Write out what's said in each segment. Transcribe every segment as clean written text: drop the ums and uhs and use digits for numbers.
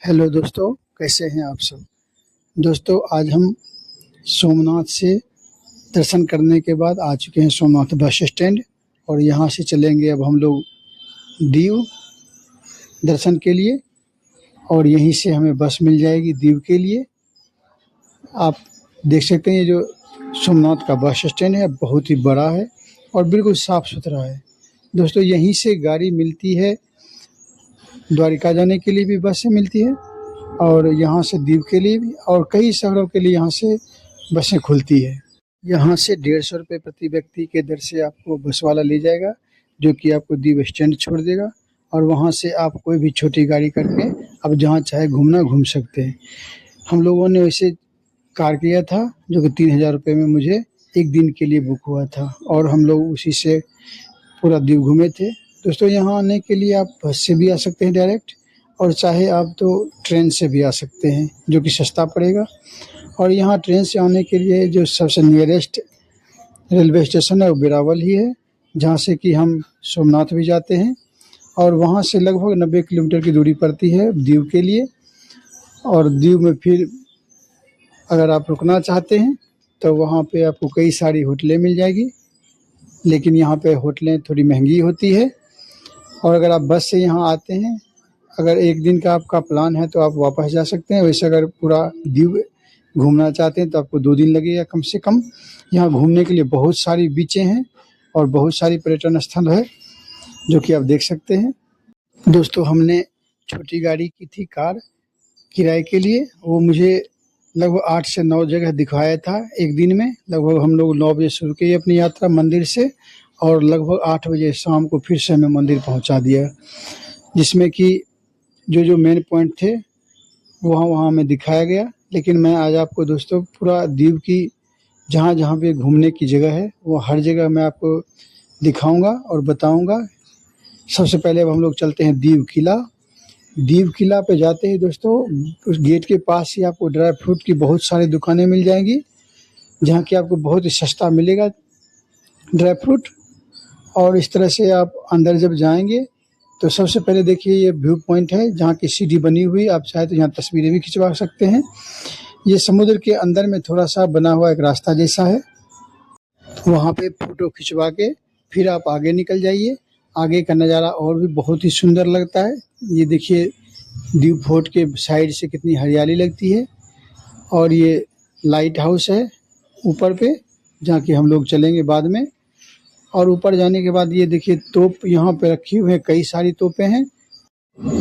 Hello दोस्तों, कैसे हैं आप सब। दोस्तों, आज हम सोमनाथ से दर्शन करने के बाद आ चुके हैं सोमनाथ बस स्टैंड और यहाँ से चलेंगे अब हम लोग दीव दर्शन के लिए और यहीं से हमें बस मिल जाएगी दीव के लिए। आप देख सकते हैं ये जो सोमनाथ का बस स्टैंड है बहुत ही बड़ा है और बिल्कुल साफ़ सुथरा है। दोस्तों, यहीं से गाड़ी मिलती है, द्वारिका जाने के लिए भी बसें मिलती है और यहाँ से दीव के लिए भी और कई शहरों के लिए यहाँ से बसें खुलती है। यहाँ से 150 रुपये प्रति व्यक्ति के दर से आपको बस वाला ले जाएगा जो कि आपको दीव स्टैंड छोड़ देगा और वहाँ से आप कोई भी छोटी गाड़ी करके आप जहाँ चाहे घूमना घूम सकते हैं। हम लोगों ने वैसे कार किया था जो कि 3000 रुपये में मुझे एक दिन के लिए बुक हुआ था और हम लोग उसी से पूरा दीव घूमे थे। दोस्तों, यहाँ आने के लिए आप बस से भी आ सकते हैं डायरेक्ट और चाहे आप तो ट्रेन से भी आ सकते हैं जो कि सस्ता पड़ेगा। और यहाँ ट्रेन से आने के लिए जो सबसे नियरेस्ट रेलवे स्टेशन है वो वेरावल ही है, जहाँ से कि हम सोमनाथ भी जाते हैं और वहाँ से लगभग 90 किलोमीटर की दूरी पड़ती है दीव के लिए। और दीव में फिर अगर आप रुकना चाहते हैं तो वहाँ पे आपको कई सारी होटलें मिल जाएगी, लेकिन यहाँ पे होटलें थोड़ी महंगी होती है। और अगर आप बस से यहाँ आते हैं, अगर एक दिन का आपका प्लान है तो आप वापस जा सकते हैं। वैसे अगर पूरा दीव घूमना चाहते हैं तो आपको 2 दिन लगेगा कम से कम। यहाँ घूमने के लिए बहुत सारी बीचें हैं और बहुत सारी पर्यटन स्थल है जो कि आप देख सकते हैं। दोस्तों, हमने छोटी गाड़ी की थी कार किराए के लिए, वो मुझे लगभग 8 से 9 जगह दिखाया था एक दिन में। लगभग हम लोग 9 बजे शुरू की अपनी यात्रा मंदिर से और लगभग 8 बजे शाम को फिर से हमें मंदिर पहुंचा दिया, जिसमें कि जो मेन पॉइंट थे वहाँ हमें दिखाया गया। लेकिन मैं आज आपको दोस्तों पूरा दीव की जहाँ पे घूमने की जगह है वो हर जगह मैं आपको दिखाऊंगा और बताऊंगा। सबसे पहले अब हम लोग चलते हैं दीव किला। दीव किला पे जाते ही दोस्तों उस गेट के पास ही आपको ड्राई फ्रूट की बहुत सारी दुकानें मिल जाएंगी, जहाँ की आपको बहुत ही सस्ता मिलेगा ड्राई फ्रूट। और इस तरह से आप अंदर जब जाएंगे तो सबसे पहले देखिए ये व्यू पॉइंट है जहाँ की सीढ़ी बनी हुई, आप चाहे तो यहाँ तस्वीरें भी खिंचवा सकते हैं। ये समुद्र के अंदर में थोड़ा सा बना हुआ एक रास्ता जैसा है, वहाँ पे फोटो खिंचवा के फिर आप आगे निकल जाइए। आगे का नज़ारा और भी बहुत ही सुंदर लगता है। ये देखिए दीव फोर्ट के साइड से कितनी हरियाली लगती है। और ये लाइट हाउस है ऊपर पे, जहाँ कि हम लोग चलेंगे बाद में। और ऊपर जाने के बाद ये देखिए तोप यहाँ पे रखी हुई है, कई सारी तोपें हैं।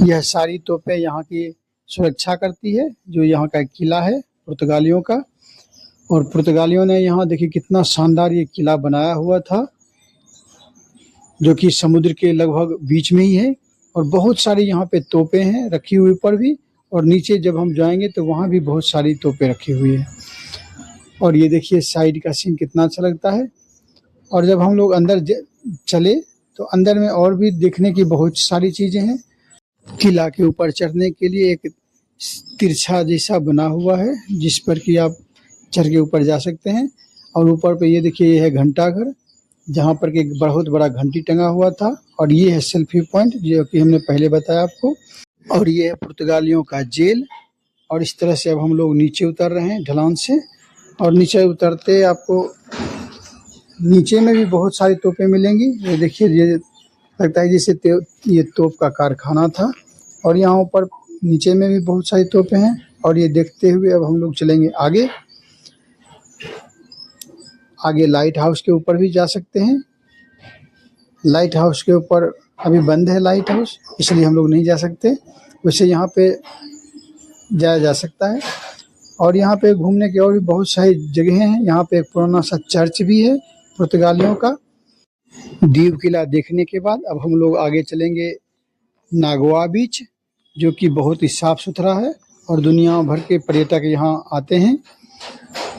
यह सारी तोपें यहाँ की सुरक्षा करती है। जो यहाँ का किला है पुर्तगालियों का, और पुर्तगालियों ने यहाँ देखिए कितना शानदार ये किला बनाया हुआ था जो कि समुद्र के लगभग बीच में ही है। और बहुत सारी यहाँ पे तोपें हैं रखी हुई ऊपर भी, और नीचे जब हम जाएंगे तो वहाँ भी बहुत सारी तोपें रखी हुई है। और ये देखिए साइड का सीन कितना अच्छा लगता है। और जब हम लोग अंदर चले तो अंदर में और भी देखने की बहुत सारी चीज़ें हैं। किला के ऊपर चढ़ने के लिए एक तिरछा जैसा बना हुआ है जिस पर कि आप चढ़ के ऊपर जा सकते हैं। और ऊपर पे ये देखिए ये है घंटा घर, जहाँ पर कि एक बहुत बड़ा घंटी टंगा हुआ था। और ये है सेल्फी पॉइंट जो कि हमने पहले बताया आपको। और ये है पुर्तगालियों का जेल। और इस तरह से अब हम लोग नीचे उतर रहे हैं ढलान से। और नीचे उतरते आपको नीचे में भी बहुत सारी तोपें मिलेंगी। ये देखिए ये लगता है जैसे ये तोप का कारखाना था। और यहाँ ऊपर नीचे में भी बहुत सारी तोपें हैं। और ये देखते हुए अब हम लोग चलेंगे आगे। आगे लाइट हाउस के ऊपर भी जा सकते हैं। लाइट हाउस के ऊपर अभी बंद है लाइट हाउस, इसलिए हम लोग नहीं जा सकते। वैसे यहाँ पे जाया जा सकता है। और यहाँ पे घूमने की और भी बहुत सारी जगहें हैं। यहाँ पे एक पुराना सा चर्च भी है पुर्तगालियों का। दीव किला देखने के बाद अब हम लोग आगे चलेंगे नागवा बीच, जो कि बहुत ही साफ सुथरा है और दुनिया भर के पर्यटक यहाँ आते हैं।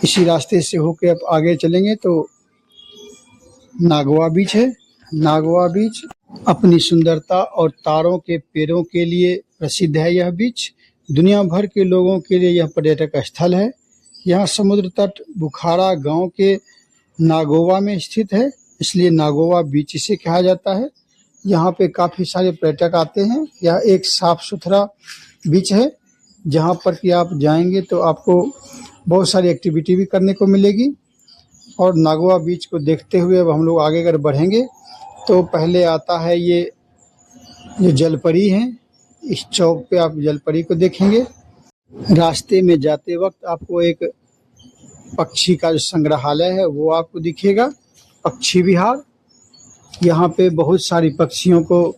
इसी रास्ते से होकर अब आगे चलेंगे तो नागवा बीच है। नागवा बीच अपनी सुंदरता और तारों के पेड़ों के लिए प्रसिद्ध है। यह बीच दुनिया भर के लोगों के लिए यह पर्यटक स्थल है। यहाँ समुद्र तट बुखारा गांव के नागोवा में स्थित है, इसलिए नागोवा बीच इसे कहा जाता है। यहाँ पे काफ़ी सारे पर्यटक आते हैं। यह एक साफ सुथरा बीच है जहाँ पर कि आप जाएंगे तो आपको बहुत सारी एक्टिविटी भी करने को मिलेगी। और नागवा बीच को देखते हुए अब हम लोग आगे अगर बढ़ेंगे तो पहले आता है ये जलपरी है। इस चौक पे आप जलपरी को देखेंगे। रास्ते में जाते वक्त आपको एक पक्षी का जो संग्रहालय है वो आपको दिखेगा, पक्षी विहार। यहाँ पे बहुत सारी पक्षियों को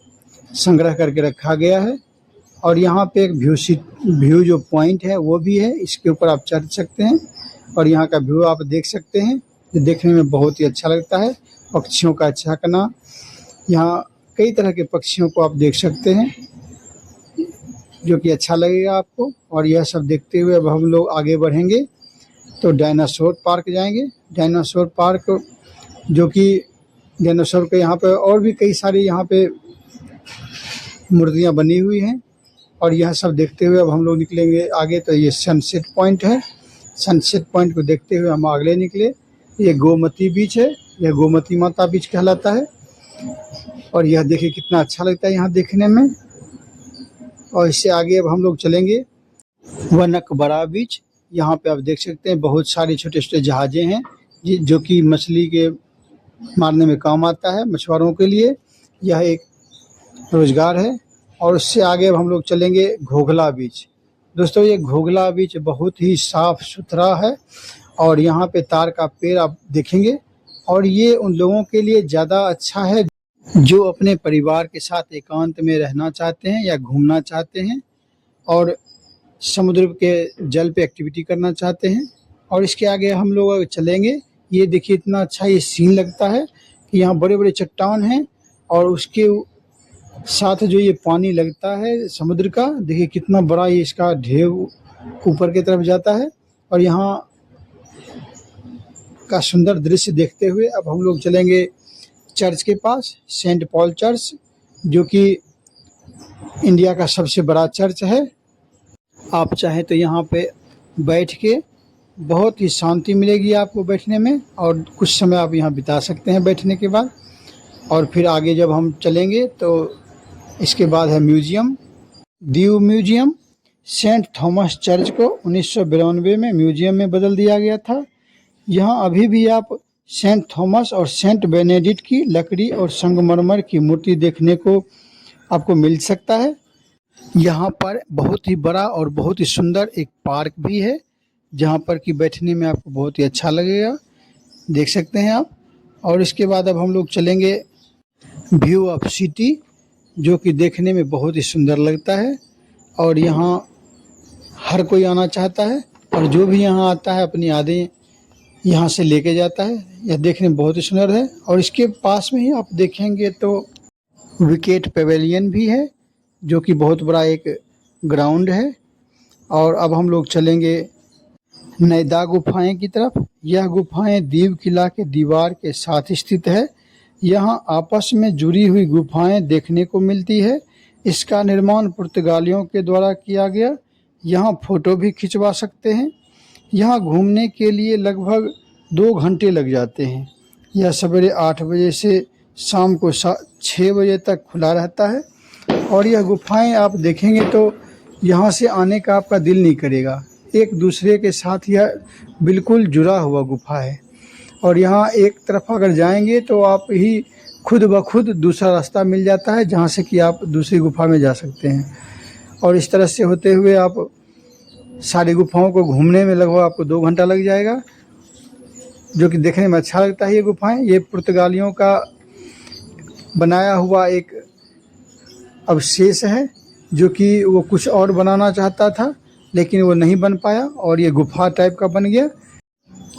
संग्रह करके रखा गया है। और यहाँ पे एक व्यू जो पॉइंट है वो भी है, इसके ऊपर आप चढ़ सकते हैं और यहाँ का व्यू आप देख सकते हैं। ये देखने में बहुत ही अच्छा लगता है, पक्षियों का चहकना। यहाँ कई तरह के पक्षियों को आप देख सकते हैं जो कि अच्छा लगेगा आपको। और यह सब देखते हुए अब हम लोग आगे बढ़ेंगे तो डायनासोर पार्क जाएंगे। डायनासोर पार्क जो कि डायनासोर के यहाँ पे और भी कई सारी यहाँ पे मूर्तियाँ बनी हुई हैं। और यह सब देखते हुए अब हम लोग निकलेंगे आगे। तो ये सनसेट पॉइंट है। सनसेट पॉइंट को देखते हुए हम आगे निकले। ये गोमती बीच है, यह गोमती माता बीच कहलाता है। और यह देखिए कितना अच्छा लगता है यहाँ देखने में। और इससे आगे अब हम लोग चलेंगे वनकबरा बीच। यहाँ पे आप देख सकते हैं बहुत सारी छोटे छोटे जहाज़ें हैं जो कि मछली के मारने में काम आता है मछुआरों के लिए। यह एक रोजगार है। और उससे आगे अब हम लोग चलेंगे घोघला बीच। दोस्तों ये घोघला बीच बहुत ही साफ सुथरा है और यहाँ पे तार का पेड़ आप देखेंगे। और ये उन लोगों के लिए ज़्यादा अच्छा है जो अपने परिवार के साथ एकांत में रहना चाहते हैं या घूमना चाहते हैं और समुद्र के जल पे एक्टिविटी करना चाहते हैं। और इसके आगे हम लोग चलेंगे। ये देखिए इतना अच्छा ये सीन लगता है कि यहाँ बड़े बड़े चट्टान हैं और उसके साथ जो ये पानी लगता है समुद्र का, देखिए कितना बड़ा ये इसका ढेव ऊपर की तरफ जाता है। और यहाँ का सुंदर दृश्य देखते हुए अब हम लोग चलेंगे चर्च के पास, सेंट पॉल चर्च, जो कि इंडिया का सबसे बड़ा चर्च है। आप चाहें तो यहाँ पे बैठ के बहुत ही शांति मिलेगी आपको बैठने में और कुछ समय आप यहाँ बिता सकते हैं बैठने के बाद। और फिर आगे जब हम चलेंगे तो इसके बाद है museum, Diu museum. Saint Thomas church को 1992 में म्यूजियम में बदल दिया गया था। यहाँ अभी भी आप सेंट थॉमस और सेंट बेनेडिक्ट की लकड़ी और संगमरमर की मूर्ति देखने को आपको मिल सकता है। यहाँ पर बहुत ही बड़ा और बहुत ही सुंदर एक पार्क भी है जहाँ पर कि बैठने में आपको बहुत ही अच्छा लगेगा, देख सकते हैं आप। और इसके बाद अब हम लोग चलेंगे व्यू ऑफ सिटी, जो कि देखने में बहुत ही सुंदर लगता है। और यहाँ हर कोई आना चाहता है और जो भी यहाँ आता है अपनी यादें यहाँ से लेके जाता है। यह देखने में बहुत ही सुंदर है। और इसके पास में ही आप देखेंगे तो विकेट पेवेलियन भी है जो कि बहुत बड़ा एक ग्राउंड है। और अब हम लोग चलेंगे नैदा गुफाएं की तरफ। यह गुफाएं दीव किला के दीवार के साथ स्थित है। यहाँ आपस में जुड़ी हुई गुफाएं देखने को मिलती है। इसका निर्माण पुर्तगालियों के द्वारा किया गया। यहाँ फ़ोटो भी खिंचवा सकते हैं। यहाँ घूमने के लिए लगभग 2 घंटे लग जाते हैं। यह सवेरे 8 बजे से शाम को 6 बजे तक खुला रहता है। और यह गुफाएं आप देखेंगे तो यहाँ से आने का आपका दिल नहीं करेगा। एक दूसरे के साथ यह बिल्कुल जुड़ा हुआ गुफा है। और यहाँ एक तरफ अगर जाएंगे तो आप ही खुद ब खुद दूसरा रास्ता मिल जाता है जहाँ से कि आप दूसरी गुफा में जा सकते हैं। और इस तरह से होते हुए आप सारी गुफाओं को घूमने में लगभग आपको 2 घंटा लग जाएगा, जो कि देखने में अच्छा लगता है। ये गुफाएं ये पुर्तगालियों का बनाया हुआ एक अवशेष है जो कि वो कुछ और बनाना चाहता था लेकिन वो नहीं बन पाया और ये गुफा टाइप का बन गया।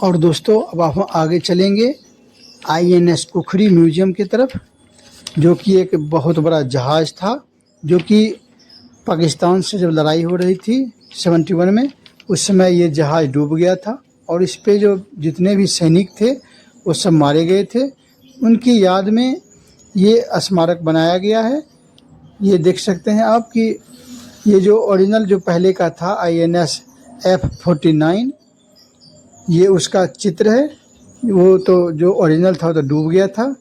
और दोस्तों अब आप आगे चलेंगे INS कुखरी म्यूजियम की तरफ, जो कि एक बहुत बड़ा जहाज़ था जो कि पाकिस्तान से जब लड़ाई हो रही थी 71 में, उस समय ये जहाज़ डूब गया था। और इस पे जो जितने भी सैनिक थे वो सब मारे गए थे। उनकी याद में ये स्मारक बनाया गया है। ये देख सकते हैं आप कि ये जो ओरिजिनल जो पहले का था INS F49, ये उसका चित्र है। वो तो जो ओरिजिनल था वो तो डूब गया था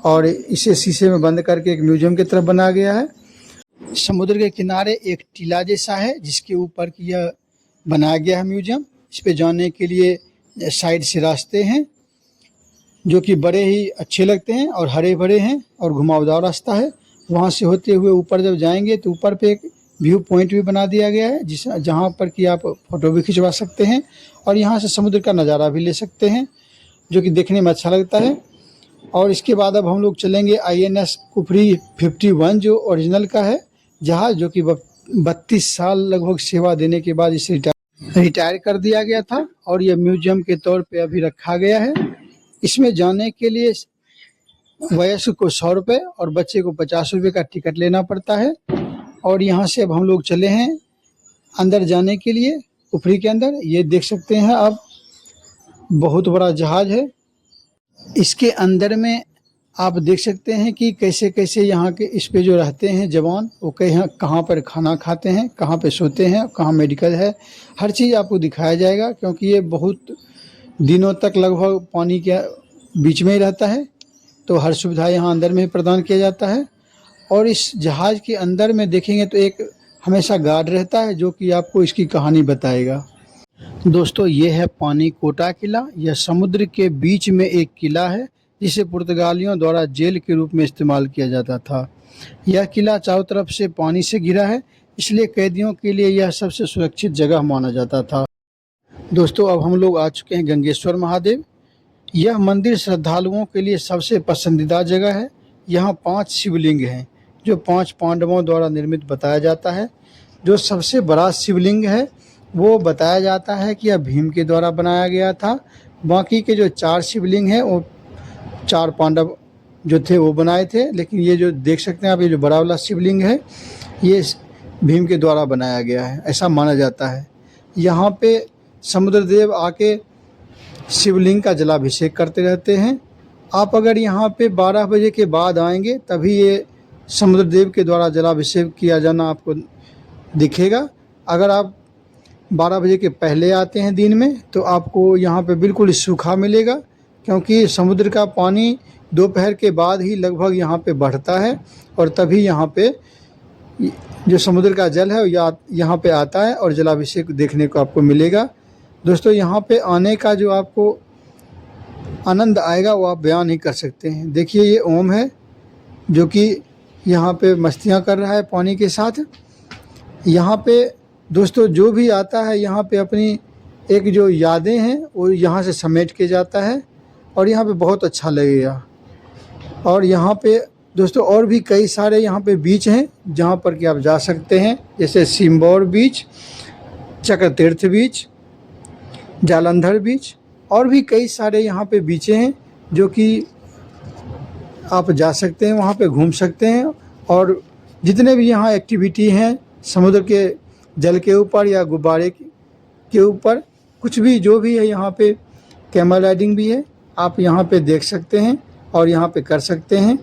और इसे शीशे में बंद करके एक म्यूजियम की तरफ बनाया गया है। समुद्र के किनारे एक टीला जैसा है जिसके ऊपर की यह बनाया गया है म्यूजियम। इस पे जाने के लिए साइड से रास्ते हैं जो कि बड़े ही अच्छे लगते हैं और हरे भरे हैं और घुमावदार रास्ता है। वहाँ से होते हुए ऊपर जब जाएंगे तो ऊपर पे एक व्यू पॉइंट भी बना दिया गया है जहाँ पर कि आप फ़ोटो भी खिंचवा सकते हैं और यहाँ से समुद्र का नज़ारा भी ले सकते हैं जो कि देखने में अच्छा लगता है। और इसके बाद अब हम लोग चलेंगे INS कुफरी 51 जो ओरिजिनल का है जहाज़, जो कि 32 साल लगभग सेवा देने के बाद इसे रिटायर कर दिया गया था और यह म्यूजियम के तौर पे अभी रखा गया है। इसमें जाने के लिए वयस्क को 100 रुपये और बच्चे को 50 रुपये का टिकट लेना पड़ता है। और यहाँ से अब हम लोग चले हैं अंदर जाने के लिए कुफरी के अंदर। ये देख सकते हैं आप, बहुत बड़ा जहाज़ है। इसके अंदर में आप देख सकते हैं कि कैसे कैसे यहाँ के इस पे जो रहते हैं जवान, वो कहाँ पर खाना खाते हैं, कहाँ पे सोते हैं, कहाँ मेडिकल है, हर चीज़ आपको दिखाया जाएगा क्योंकि ये बहुत दिनों तक लगभग पानी के बीच में ही रहता है। तो हर सुविधा यहाँ अंदर में ही प्रदान किया जाता है। और इस जहाज़ के अंदर में देखेंगे तो एक हमेशा गार्ड रहता है जो कि आपको इसकी कहानी बताएगा। दोस्तों, ये है पानी कोटा किला। यह समुद्र के बीच में एक किला है जिसे पुर्तगालियों द्वारा जेल के रूप में इस्तेमाल किया जाता था। यह किला चारों तरफ से पानी से घिरा है, इसलिए कैदियों के लिए यह सबसे सुरक्षित जगह माना जाता था। दोस्तों, अब हम लोग आ चुके हैं गंगेश्वर महादेव। यह मंदिर श्रद्धालुओं के लिए सबसे पसंदीदा जगह है। यहाँ 5 शिवलिंग हैं जो 5 पांडवों द्वारा निर्मित बताया जाता है। जो सबसे बड़ा शिवलिंग है वो बताया जाता है कि यह भीम के द्वारा बनाया गया था। बाकी के जो 4 शिवलिंग हैं वो 4 पांडव जो थे वो बनाए थे, लेकिन ये जो देख सकते हैं आप, ये जो बड़ा वाला शिवलिंग है ये भीम के द्वारा बनाया गया है, ऐसा माना जाता है। यहाँ पे समुद्रदेव आके शिवलिंग का जलाभिषेक करते रहते हैं। आप अगर यहाँ पे 12 बजे के बाद आएंगे तभी ये समुद्रदेव के द्वारा जलाभिषेक किया जाना आपको दिखेगा। अगर आप 12 बजे के पहले आते हैं दिन में तो आपको यहाँ पे बिल्कुल सूखा मिलेगा क्योंकि समुद्र का पानी दोपहर के बाद ही लगभग यहाँ पे बढ़ता है और तभी यहाँ पे जो समुद्र का जल है यहाँ पे आता है और जलाभिषेक देखने को आपको मिलेगा। दोस्तों, यहाँ पे आने का जो आपको आनंद आएगा वो आप बयान नहीं कर सकते हैं। देखिए, ये ओम है जो कि यहाँ पे मस्तियाँ कर रहा है पानी के साथ। यहाँ पे दोस्तों जो भी आता है यहाँ पे अपनी एक जो यादें हैं वो यहाँ से समेट के जाता है और यहाँ पे बहुत अच्छा लगेगा। और यहाँ पे दोस्तों और भी कई सारे यहाँ पे बीच हैं जहाँ पर कि आप जा सकते हैं, जैसे सिम्बौर बीच, चक्रतीर्थ बीच, जालंधर बीच, और भी कई सारे यहाँ पे बीचें हैं जो कि आप जा सकते हैं, वहाँ पे घूम सकते हैं। और जितने भी यहाँ एक्टिविटी हैं समुद्र के जल के ऊपर या गुब्बारे के ऊपर, कुछ भी जो भी है, यहाँ पे कैमल राइडिंग भी है, आप यहाँ पे देख सकते हैं और यहाँ पे कर सकते हैं।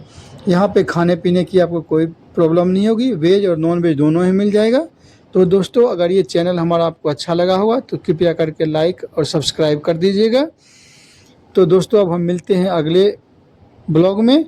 यहाँ पे खाने पीने की आपको कोई प्रॉब्लम नहीं होगी, वेज और नॉन वेज दोनों ही मिल जाएगा। तो दोस्तों, अगर ये चैनल हमारा आपको अच्छा लगा होगा तो कृपया करके लाइक और सब्सक्राइब कर दीजिएगा। तो दोस्तों, अब हम मिलते हैं अगले ब्लॉग में।